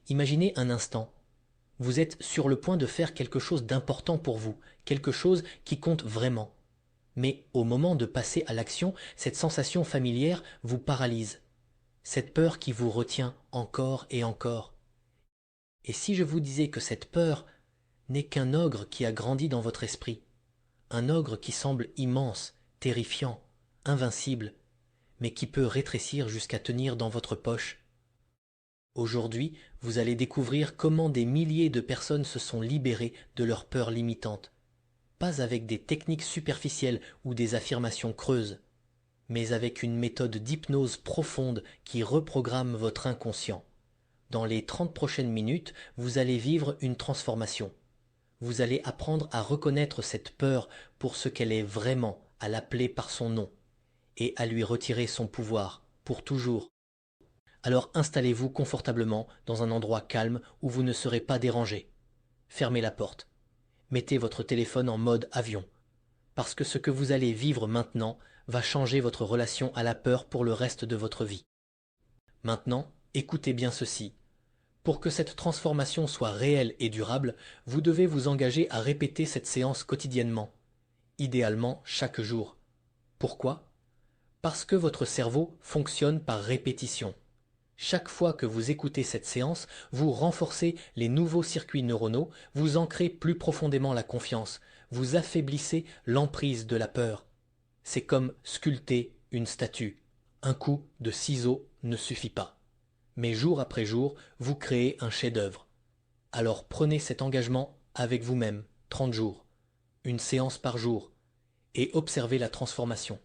Imaginez un instant, vous êtes sur le point de faire quelque chose d'important pour vous, quelque chose qui compte vraiment. Mais au moment de passer à l'action, cette sensation familière vous paralyse, cette peur qui vous retient encore et encore. Et si je vous disais que cette peur n'est qu'un ogre qui a grandi dans votre esprit, un ogre qui semble immense, terrifiant, invincible, mais qui peut rétrécir jusqu'à tenir dans votre poche. Aujourd'hui, vous allez découvrir comment des milliers de personnes se sont libérées de leurs peurs limitantes, pas avec des techniques superficielles ou des affirmations creuses, mais avec une méthode d'hypnose profonde qui reprogramme votre inconscient. Dans les 30 prochaines minutes, vous allez vivre une transformation. Vous allez apprendre à reconnaître cette peur pour ce qu'elle est vraiment, à l'appeler par son nom, et à lui retirer son pouvoir, pour toujours. Alors installez-vous confortablement dans un endroit calme où vous ne serez pas dérangé. Fermez la porte. Mettez votre téléphone en mode avion, parce que ce que vous allez vivre maintenant va changer votre relation à la peur pour le reste de votre vie. Maintenant, écoutez bien ceci. Pour que cette transformation soit réelle et durable, vous devez vous engager à répéter cette séance quotidiennement, idéalement chaque jour. Pourquoi? Parce que votre cerveau fonctionne par répétition. Chaque fois que vous écoutez cette séance, vous renforcez les nouveaux circuits neuronaux, vous ancrez plus profondément la confiance, vous affaiblissez l'emprise de la peur. C'est comme sculpter une statue. Un coup de ciseau ne suffit pas. Mais jour après jour, vous créez un chef-d'œuvre. Alors prenez cet engagement avec vous-même, 30 jours, une séance par jour, et observez la transformation.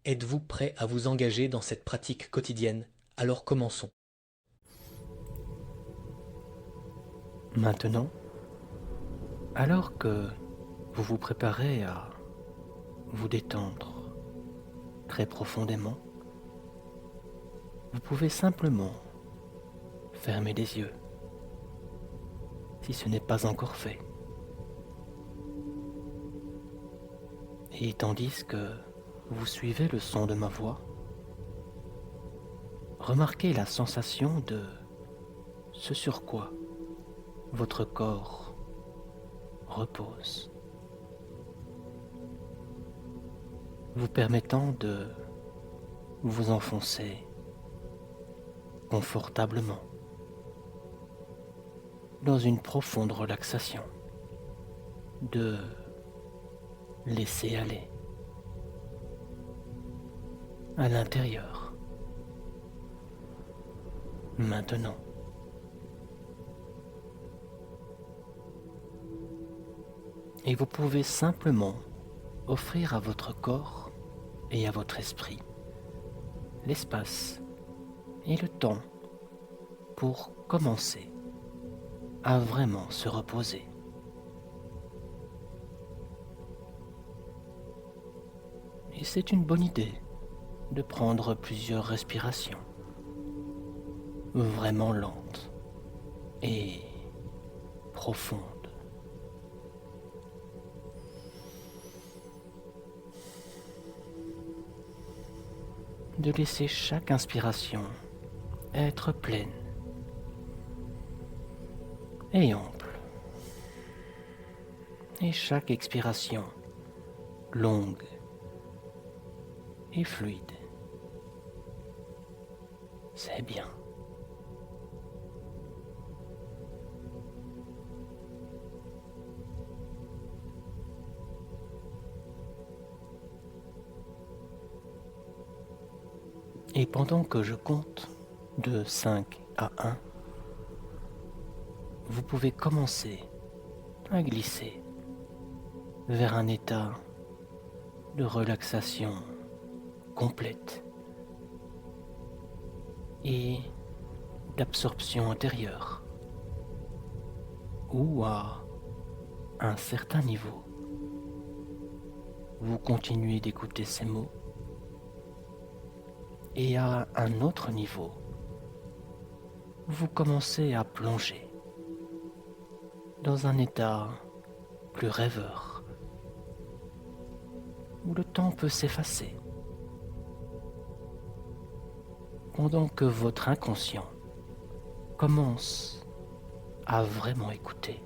Êtes-vous prêt à vous engager dans cette pratique quotidienne? Alors commençons. Maintenant, alors que vous vous préparez à vous détendre très profondément, vous pouvez simplement fermer les yeux si ce n'est pas encore fait. Et tandis que vous suivez le son de ma voix, remarquez la sensation de ce sur quoi votre corps repose, vous permettant de vous enfoncer confortablement dans une profonde relaxation, de laisser aller à l'intérieur. Maintenant, et vous pouvez simplement offrir à votre corps et à votre esprit l'espace et le temps pour commencer à vraiment se reposer. Et c'est une bonne idée de prendre plusieurs respirations vraiment lentes et profondes. De laisser chaque inspiration être pleine et ample, et chaque expiration longue et fluide. C'est bien. Et pendant que je compte de 5 à 1, vous pouvez commencer à glisser vers un état de relaxation complète et d'absorption intérieure, où à un certain niveau, vous continuez d'écouter ces mots, et à un autre niveau, vous commencez à plonger dans un état plus rêveur, où le temps peut s'effacer, pendant que votre inconscient commence à vraiment écouter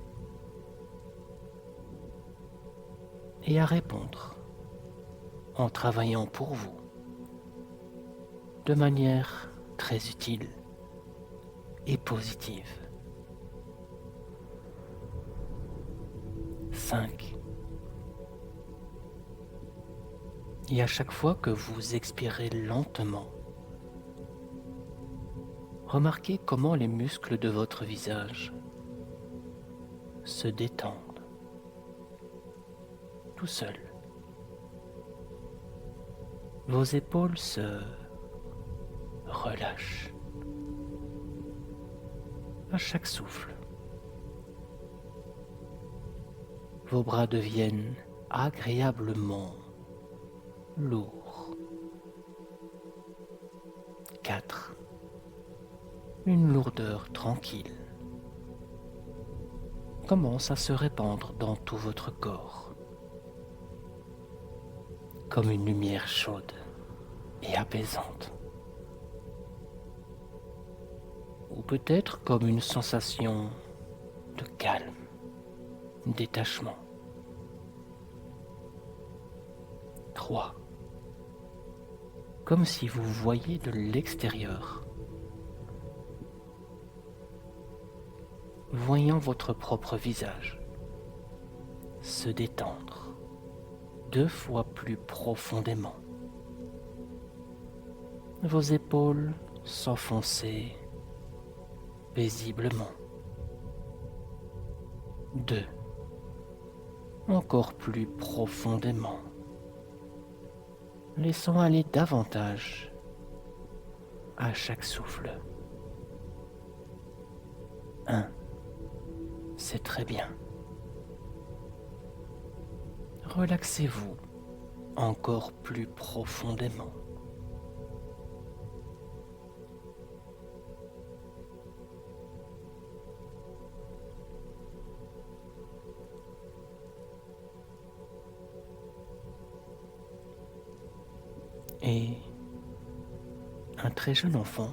et à répondre en travaillant pour vous de manière très utile et positive. 5. Et à chaque fois que vous expirez lentement, remarquez comment les muscles de votre visage se détendent tout seuls. Vos épaules se relâchent à chaque souffle. Vos bras deviennent agréablement lourds. 4. Une lourdeur tranquille commence à se répandre dans tout votre corps, comme une lumière chaude et apaisante. Ou peut-être comme une sensation de calme, détachement. 3. Comme si vous voyiez de l'extérieur, voyant votre propre visage se détendre 2 fois plus profondément, vos épaules s'enfoncer paisiblement. 2. Encore plus profondément, laissant aller davantage à chaque souffle. 1. C'est très bien. Relaxez-vous encore plus profondément. Et un très jeune enfant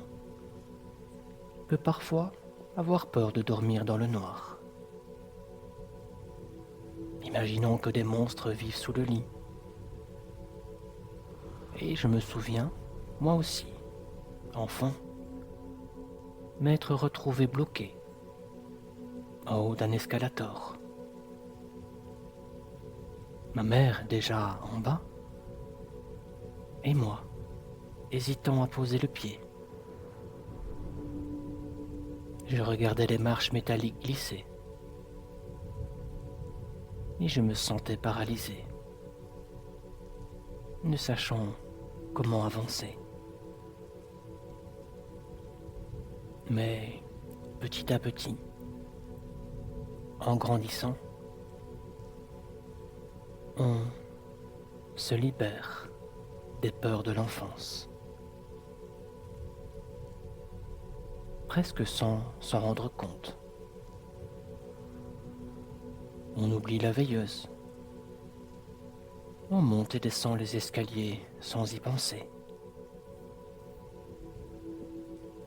peut parfois avoir peur de dormir dans le noir. Imaginons que des monstres vivent sous le lit. Et je me souviens, moi aussi, enfant, m'être retrouvé bloqué en haut d'un escalator. Ma mère déjà en bas, et moi, hésitant à poser le pied. Je regardais les marches métalliques glisser, et je me sentais paralysé, ne sachant comment avancer. Mais petit à petit, en grandissant, on se libère des peurs de l'enfance, presque sans s'en rendre compte. On oublie la veilleuse. On monte et descend les escaliers sans y penser.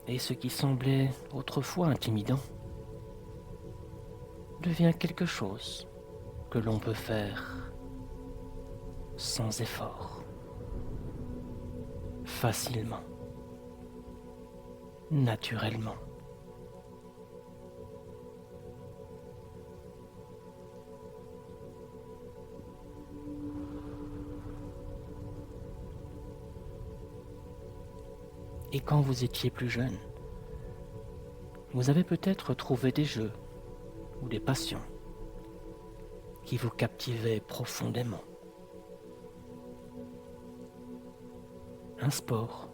Et ce qui semblait autrefois intimidant devient quelque chose que l'on peut faire sans effort, facilement, naturellement. Et quand vous étiez plus jeune, vous avez peut-être trouvé des jeux ou des passions qui vous captivaient profondément. Un sport,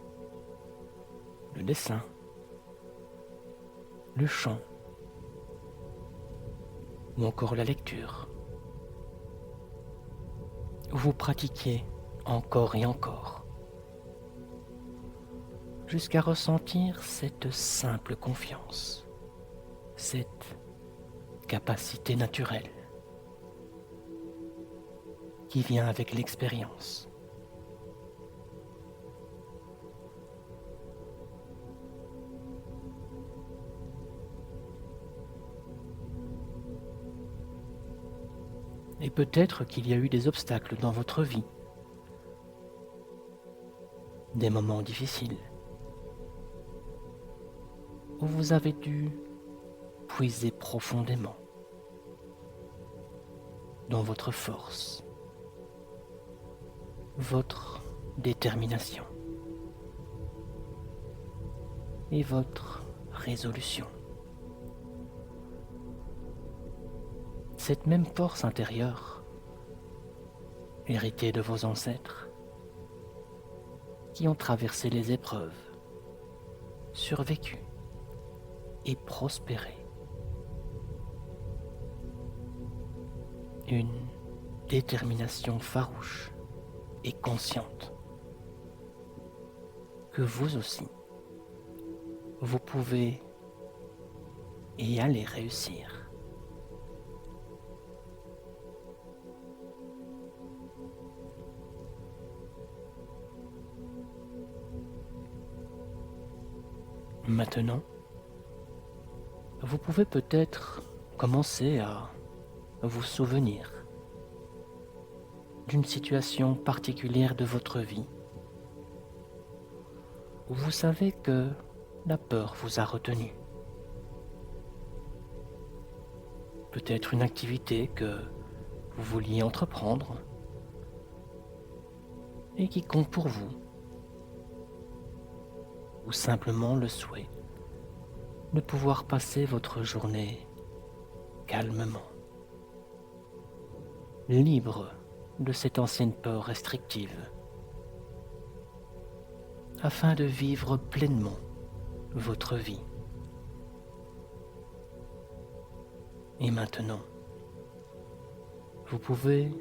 le dessin, le chant ou encore la lecture. Vous pratiquiez encore et encore jusqu'à ressentir cette simple confiance, cette capacité naturelle qui vient avec l'expérience. Et peut-être qu'il y a eu des obstacles dans votre vie, des moments difficiles, où vous avez dû puiser profondément dans votre force, votre détermination et votre résolution. Cette même force intérieure, héritée de vos ancêtres, qui ont traversé les épreuves, survécu et prospéré. Une détermination farouche et consciente que vous aussi, vous pouvez et allez réussir. Maintenant, vous pouvez peut-être commencer à vous souvenir d'une situation particulière de votre vie où vous savez que la peur vous a retenu. Peut-être une activité que vous vouliez entreprendre et qui compte pour vous, ou simplement le souhait de pouvoir passer votre journée calmement, libre de cette ancienne peur restrictive, afin de vivre pleinement votre vie. Et maintenant, vous pouvez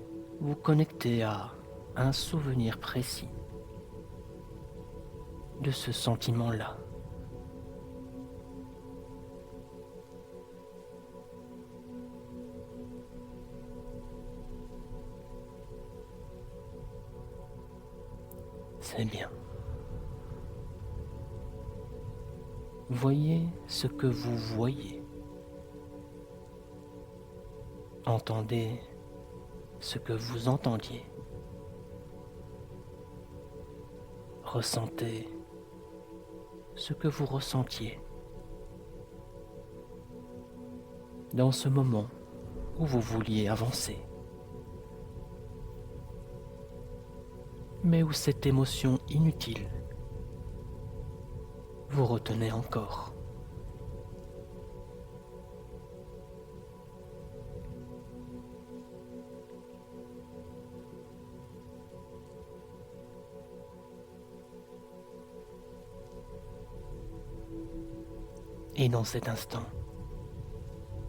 vous connecter à un souvenir précis de ce sentiment-là. C'est bien. Voyez ce que vous voyez. Entendez ce que vous entendiez. Ressentez ce que vous ressentiez dans ce moment où vous vouliez avancer, mais où cette émotion inutile vous retenait encore. Et dans cet instant,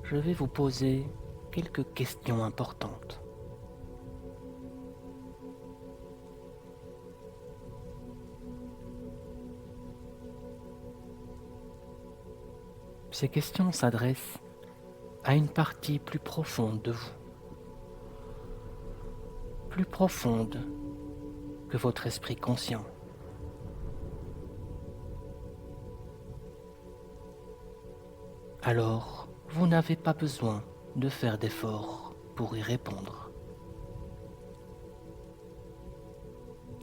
je vais vous poser quelques questions importantes. Ces questions s'adressent à une partie plus profonde de vous, plus profonde que votre esprit conscient. Alors, vous n'avez pas besoin de faire d'efforts pour y répondre.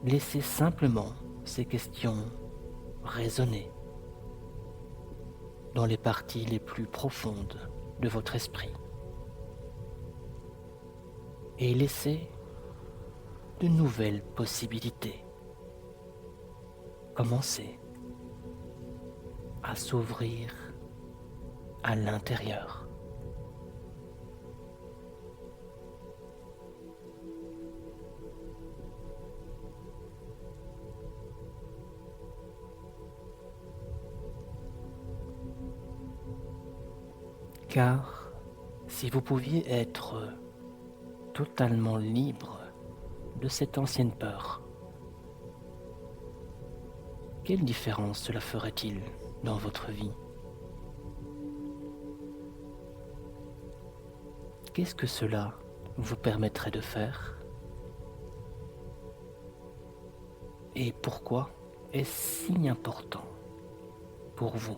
Laissez simplement ces questions résonner dans les parties les plus profondes de votre esprit et laissez de nouvelles possibilités commencer à s'ouvrir à l'intérieur. Car si vous pouviez être totalement libre de cette ancienne peur, quelle différence cela ferait-il dans votre vie ? Qu'est-ce que cela vous permettrait de faire ? Et pourquoi est-ce si important pour vous ?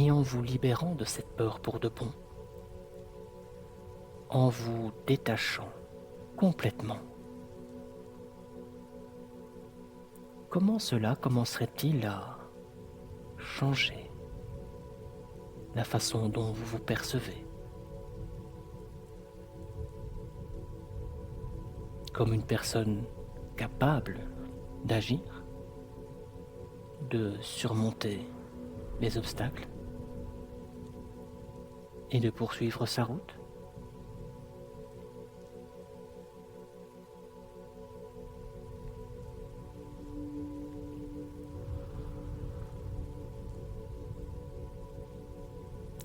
et en vous libérant de cette peur pour de bon, en vous détachant complètement. Comment cela commencerait-il à changer la façon dont vous vous percevez? Comme une personne capable d'agir, de surmonter les obstacles et de poursuivre sa route?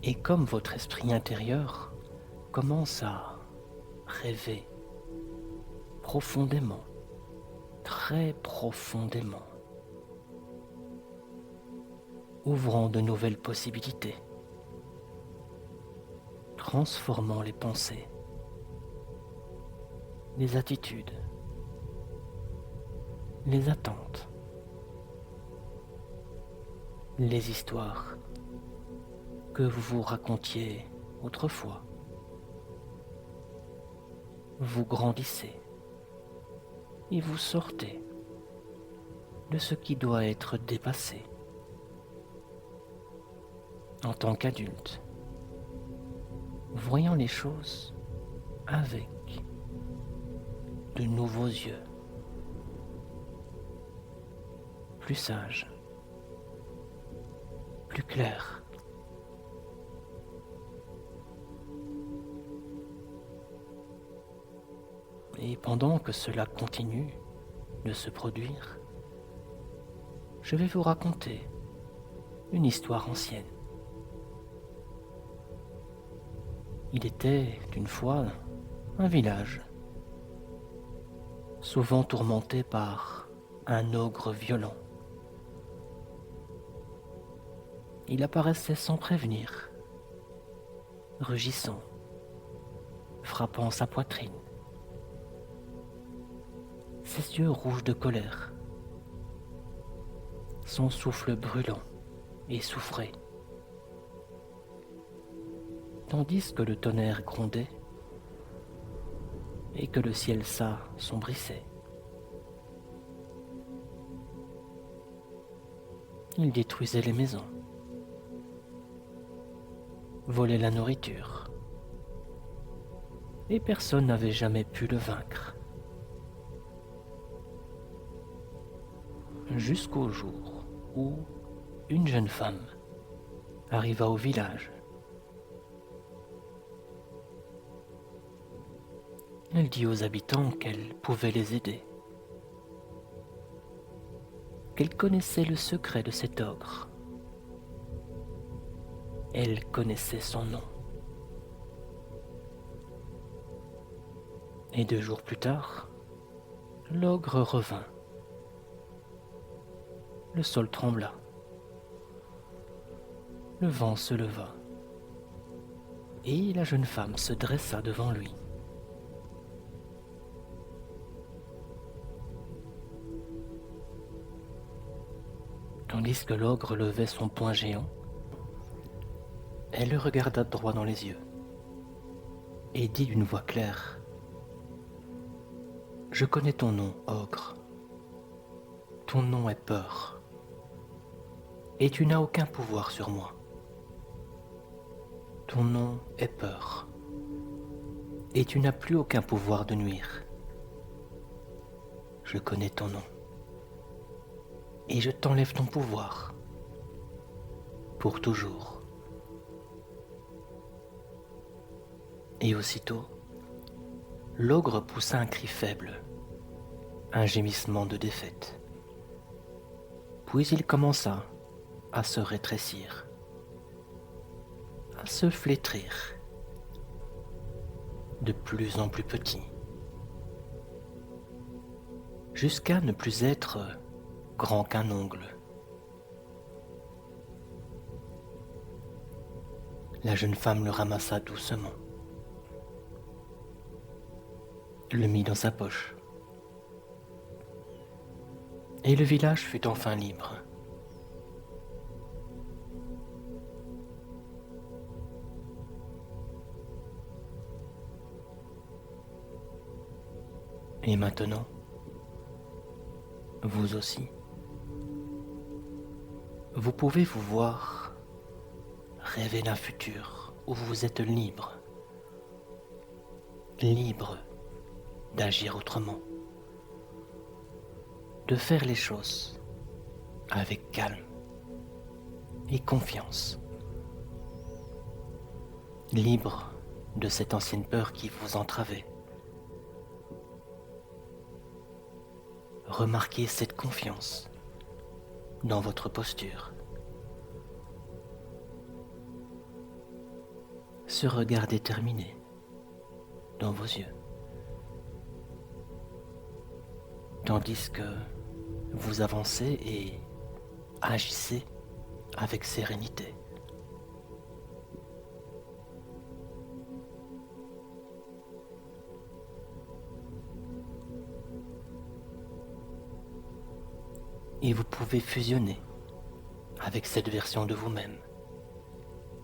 Et comme votre esprit intérieur commence à rêver profondément, très profondément, ouvrant de nouvelles possibilités, transformant les pensées, les attitudes, les attentes, les histoires que vous vous racontiez autrefois. Vous grandissez et vous sortez de ce qui doit être dépassé. En tant qu'adulte, voyant les choses avec de nouveaux yeux, plus sages, plus clairs. Et pendant que cela continue de se produire, je vais vous raconter une histoire ancienne. Il était une fois un village, souvent tourmenté par un ogre violent. Il apparaissait sans prévenir, rugissant, frappant sa poitrine, ses yeux rouges de colère, son souffle brûlant et soufré, tandis que le tonnerre grondait et que le ciel s'assombrissait. Il détruisait les maisons, volait la nourriture, et personne n'avait jamais pu le vaincre. Jusqu'au jour où une jeune femme arriva au village. Elle dit aux habitants qu'elle pouvait les aider, qu'elle connaissait le secret de cet ogre. Elle connaissait son nom. Et 2 jours plus tard, l'ogre revint. Le sol trembla. Le vent se leva. Et la jeune femme se dressa devant lui. Tandis que l'ogre levait son poing géant, elle le regarda droit dans les yeux et dit d'une voix claire : « Je connais ton nom, ogre. Ton nom est peur. Et tu n'as aucun pouvoir sur moi. Ton nom est peur. Et tu n'as plus aucun pouvoir de nuire. Je connais ton nom. Et je t'enlève ton pouvoir. Pour toujours. » Et aussitôt, l'ogre poussa un cri faible, un gémissement de défaite. Puis il commença à se rétrécir, à se flétrir, de plus en plus petit, jusqu'à ne plus être grand qu'un ongle. La jeune femme le ramassa doucement, le mit dans sa poche, et le village fut enfin libre. Et maintenant, vous aussi, vous pouvez vous voir rêver d'un futur où vous êtes libre, libre d'agir autrement, de faire les choses avec calme et confiance, libre de cette ancienne peur qui vous entravait. Remarquez cette confiance dans votre posture. Ce regard déterminé dans vos yeux. Tandis que vous avancez et agissez avec sérénité. Et vous pouvez fusionner avec cette version de vous-même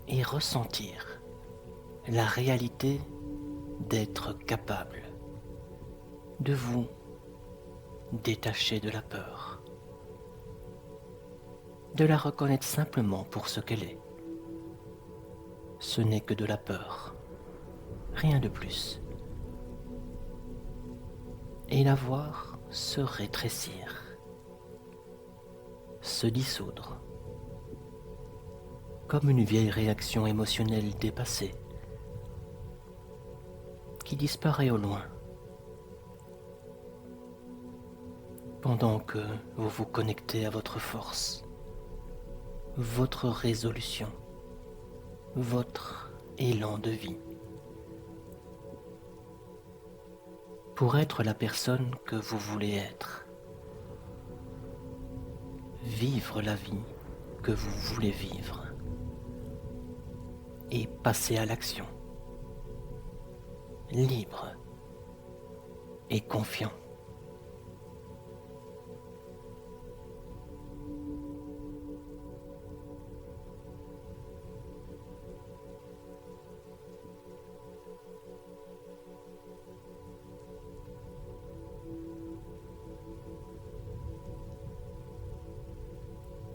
et ressentir la réalité d'être capable de vous détacher de la peur, de la reconnaître simplement pour ce qu'elle est. Ce n'est que de la peur, rien de plus. Et la voir se rétrécir, se dissoudre, comme une vieille réaction émotionnelle dépassée, qui disparaît au loin, pendant que vous vous connectez à votre force, votre résolution, votre élan de vie, pour être la personne que vous voulez être. Vivre la vie que vous voulez vivre et passer à l'action, libre et confiant.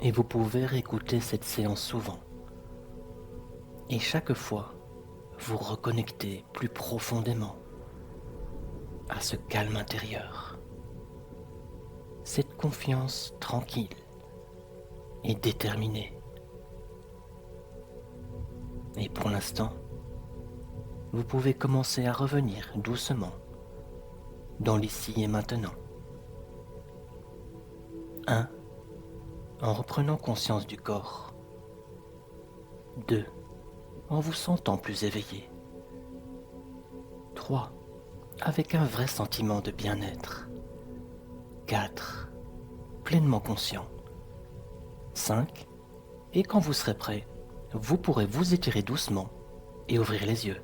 Et vous pouvez réécouter cette séance souvent. Et chaque fois, vous reconnectez plus profondément à ce calme intérieur, cette confiance tranquille et déterminée. Et pour l'instant, vous pouvez commencer à revenir doucement dans l'ici et maintenant. 1. En reprenant conscience du corps. 2. En vous sentant plus éveillé. 3. Avec un vrai sentiment de bien-être. 4. Pleinement conscient. 5. Et quand vous serez prêt, vous pourrez vous étirer doucement et ouvrir les yeux.